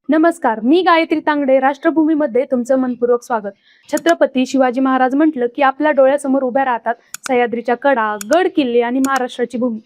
नमस्कार, मी गायत्री तांगडे. राष्ट्रभूमीमध्ये तुमचं मनपूर्वक स्वागत. छत्रपती शिवाजी महाराज म्हटलं की आपल्या डोळ्यासमोर उभ्या राहतात सह्याद्रीच्या कडा, गड किल्ले आणि महाराष्ट्राची भूमी.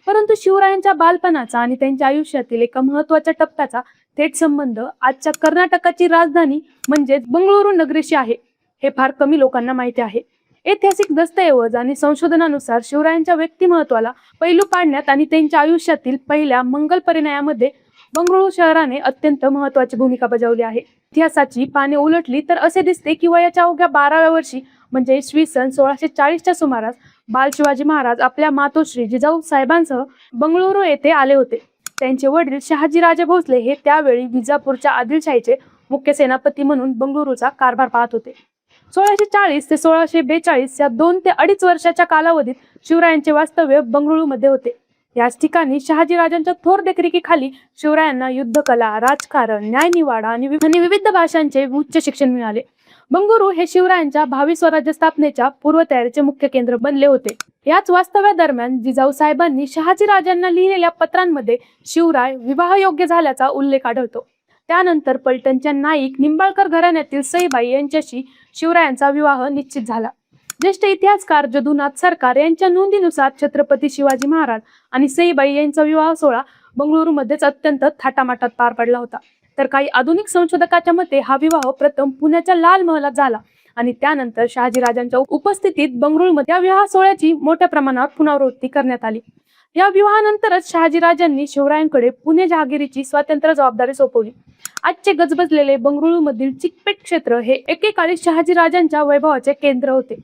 परंतु शिवरायांच्या बालपणाचा आणि त्यांच्या आयुष्यातील एका महत्त्वाच्या टप्प्याचा थेट संबंध आजच्या कर्नाटकाची राजधानी म्हणजे बंगळुरू नगरीशी आहे. हे फार कमी लोकांना माहिती आहे. ऐतिहासिक दस्तऐवज आणि संशोधनानुसार शिवरायांच्या व्यक्तिमत्वाला पैलू पाडण्यात आणि त्यांच्या आयुष्यातील पहिल्या मंगल परिणयामध्ये बंगळुरू शहराने अत्यंत महत्त्वाची भूमिका बजावली आहे. इतिहासाची पाने उलटली तर असे दिसते की वयाच्या अवघ्या 12व्या वर्षी म्हणजे इसवी सन 1640च्या सुमारास बाल शिवाजी महाराज आपल्या मातोश्री जिजाऊ साहेबांसह बंगळुरू येथे आले होते. त्यांचे वडील शहाजीराजे भोसले हे त्यावेळी विजापूरच्या आदिलशाहीचे मुख्य सेनापती म्हणून बंगळुरूचा कारभार पाहत होते. 1640 ते 1642 या 2 ते 2.5 वर्षाच्या कालावधीत शिवरायांचे वास्तव्य बंगळुरूमध्ये होते. याच ठिकाणी शहाजीराजांच्या थोर देखरेखीखाली शिवरायांना युद्धकला, राजकारण, न्यायनिवाडा आणि विविध भाषांचे उच्च शिक्षण मिळाले. बंगळुरू हे शिवरायांच्या भावी स्वराज्य स्थापनेच्या पूर्वतयारीचे मुख्य केंद्र बनले होते. याच वास्तव्यादरम्यान जिजाऊ साहेबांनी शहाजीराजांना लिहिलेल्या पत्रांमध्ये शिवराय विवाहयोग्य झाल्याचा उल्लेख आढळतो. त्यानंतर पलटणच्या नाईक निंबाळकर घराण्यातील सईबाई यांच्याशी शिवरायांचा विवाह निश्चित झाला. ज्येष्ठ इतिहासकार जदुनाथ सरकार यांच्या नोंदीनुसार छत्रपती शिवाजी महाराज आणि सईबाई यांचा विवाह सोहळा बंगळुरूमध्येच अत्यंत थाटामाटात पार पडला होता. तर काही आधुनिक संशोधकाच्या मते हा विवाह प्रथम पुण्याच्या लाल महालात झाला आणि त्यानंतर शहाजीराजांच्या उपस्थितीत बंगळुरूमध्ये या विवाह सोहळ्याची मोठ्या प्रमाणावर पुनरावृत्ती करण्यात आली. या विवाहानंतरच शहाजीराजांनी शिवरायांकडे पुणे जहागिरीची स्वतंत्र जबाबदारी सोपवली. आजचे गजबजलेले बंगळुरूमधील चिकपेट क्षेत्र हे एकेकाळी शहाजीराजांच्या वैभवाचे केंद्र होते.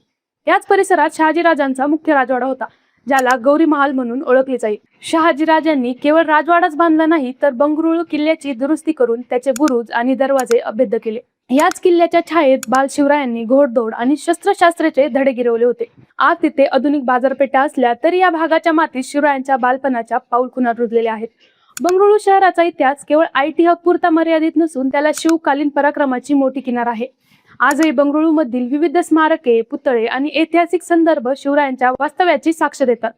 याच परिसरात शहाजीराजांचा मुख्य राजवाडा होता, ज्याला गौरी महाल म्हणून ओळखले जाईल. शहाजीराजांनी केवळ राजवाडाच बांधला नाही तर बंगळुरू किल्ल्याची दुरुस्ती करून त्याचे बुरुज आणि दरवाजे अभेद्य केले. याच किल्ल्याच्या छायेत बाल शिवरायांनी घोडदौड आणि शस्त्रशास्त्राचे धडे गिरवले होते. आज तिथे आधुनिक बाजारपेठा असल्या तरी या भागाच्या मातीत शिवरायांच्या बालपणाच्या पाऊलखुणा रुजलेल्या आहेत. बंगळुरू शहराचा इतिहास केवळ IT हब पुरता मर्यादित नसून त्याला शिवकालीन पराक्रमाची मोठी किनार आहे. आजही बंगळुरूमधील विविध स्मारके, पुतळे आणि ऐतिहासिक संदर्भ शिवरायांच्या वास्तव्याची साक्ष देतात.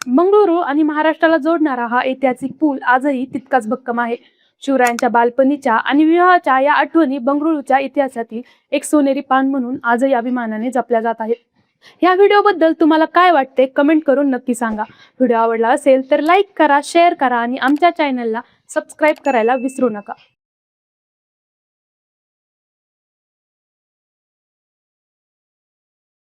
बंगळुरू आणि महाराष्ट्राला जोडणारा हा ऐतिहासिक पूल आजही तितकाच भक्कम आहे. शिवरायांच्या बालपणीच्या आणि विवाहाच्या या आठवणी बंगळुरूच्या इतिहासातील एक सोनेरी पान म्हणून आजही अभिमानाने जपल्या जात आहेत. या व्हिडिओबद्दल तुम्हाला काय वाटते कमेंट करून नक्की सांगा. व्हिडिओ आवडला असेल तर लाईक करा, शेअर करा आणि आमच्या चॅनलला सबस्क्राईब करायला विसरू नका.